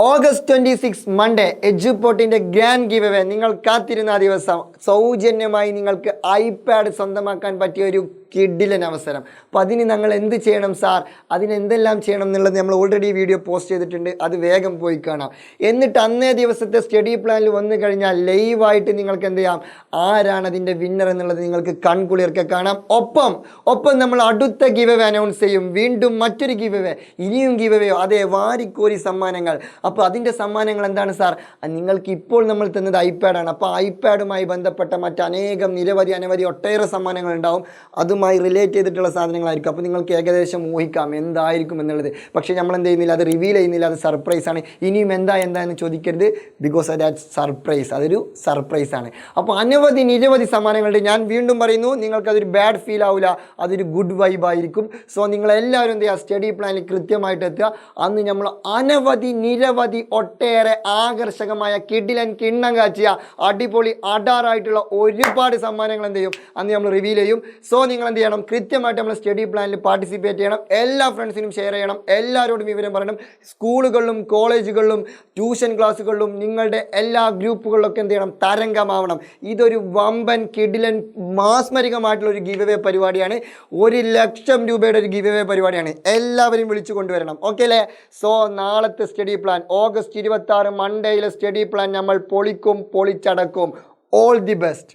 August 26 Monday, എഡ്യൂപോർട്ടിന്റെ grand giveaway. നിങ്ങൾ കാത്തിരുന്ന ദിവസം സൗജന്യമായി നിങ്ങൾക്ക് ഐപാഡ് സ്വന്തമാക്കാൻ പറ്റിയ ഒരു കിഡിലൻ അവസരം. അപ്പോൾ അതിന് നിങ്ങൾ എന്ത് ചെയ്യണം സാർ, അതിന് എന്തെല്ലാം ചെയ്യണം എന്നുള്ളത് നമ്മൾ ഓൾറെഡി വീഡിയോ പോസ്റ്റ് ചെയ്തിട്ടുണ്ട്. അത് വേഗം പോയി കാണാം. എന്നിട്ട് അന്നേ ദിവസത്തെ സ്റ്റഡി പ്ലാനിൽ വന്നു കഴിഞ്ഞാൽ ലൈവായിട്ട് നിങ്ങൾക്ക് എന്ത് ചെയ്യാം, ആരാണ് അതിൻ്റെ വിന്നർ എന്നുള്ളത് നിങ്ങൾക്ക് കൺകുളിർക്കെ കാണാം. ഒപ്പം നമ്മൾ അടുത്ത ഗിവ് അവേ അനൗൺസ് ചെയ്യും. വീണ്ടും മറ്റൊരു ഗിവ് അവേ, ഇനിയും ഗിവ് അവേ, അതേ വാരിക്കോരി സമ്മാനങ്ങൾ. അപ്പോൾ അതിൻ്റെ സമ്മാനങ്ങൾ എന്താണ് സാർ? നിങ്ങൾക്ക് ഇപ്പോൾ നമ്മൾ തന്നത് ഐപാഡാണ്. അപ്പോൾ ഐപാഡുമായി ബന്ധപ്പെട്ട മറ്റനേകം നിരവധി ഒട്ടേറെ സമ്മാനങ്ങൾ ഉണ്ടാവും. അതുമായി റിലേറ്റ് ചെയ്തിട്ടുള്ള സാധനങ്ങളായിരിക്കും. അപ്പോൾ നിങ്ങൾക്ക് ഏകദേശം ഊഹിക്കാം എന്തായിരിക്കും എന്നുള്ളത്. പക്ഷേ നമ്മൾ എന്ത് ചെയ്യുന്നില്ല, അത് റിവീൽ ചെയ്യുന്നില്ല. അത് സർപ്രൈസാണ്. ഇനിയും എന്താണെന്ന് ചോദിക്കരുത്, ബിക്കോസ് ദാറ്റ് സർപ്രൈസ്, അതൊരു സർപ്രൈസാണ്. അപ്പോൾ നിരവധി സമ്മാനങ്ങളുണ്ട്. ഞാൻ വീണ്ടും പറയുന്നു, നിങ്ങൾക്കതൊരു ബാഡ് ഫീൽ ആവില്ല, അതൊരു ഗുഡ് വൈബ് ആയിരിക്കും. സോ നിങ്ങളെല്ലാവരും എന്ത് ചെയ്യുക, സ്റ്റഡി പ്ലാനിൽ കൃത്യമായിട്ട് എത്തുക. അന്ന് നമ്മൾ നിരവധി ഒട്ടേറെ ആകർഷകമായ കിടിലൻ കിണ്ണം കാച്ചിയ അടിപൊളി അടാറായിട്ടുള്ള ഒരുപാട് സമ്മാനങ്ങൾ എന്ത് ചെയ്യും, അന്ന് നമ്മൾ റിവീൽ ചെയ്യും. സോ നിങ്ങൾ എന്ത് ചെയ്യണം, കൃത്യമായിട്ട് നമ്മൾ സ്റ്റഡി പ്ലാനിൽ പാർട്ടിസിപ്പേറ്റ് ചെയ്യണം. എല്ലാ ഫ്രണ്ട്സിനും ഷെയർ ചെയ്യണം. എല്ലാവരോടും വിവരം പറയണം. സ്കൂളുകളിലും കോളേജുകളിലും ട്യൂഷൻ ക്ലാസ്സുകളിലും നിങ്ങളുടെ എല്ലാ ഗ്രൂപ്പുകളിലൊക്കെ എന്ത് ചെയ്യണം, തരംഗമാവണം. ഇതൊരു വമ്പൻ കിടിലൻ മാസ്മരികമായിട്ടുള്ള ഒരു ഗിവ് അവേ പരിപാടിയാണ്. 1,00,000 രൂപയുടെ ഒരു ഗിവ് അവേ പരിപാടിയാണ്. എല്ലാവരും വിളിച്ചു കൊണ്ടുവരണം. ഓക്കെ അല്ലേ? സോ നാളത്തെ സ്റ്റഡി പ്ലാൻ August 26 മൺഡേയിലെ സ്റ്റഡി പ്ലാൻ നമ്മൾ പൊളിച്ചടക്കും. All the best.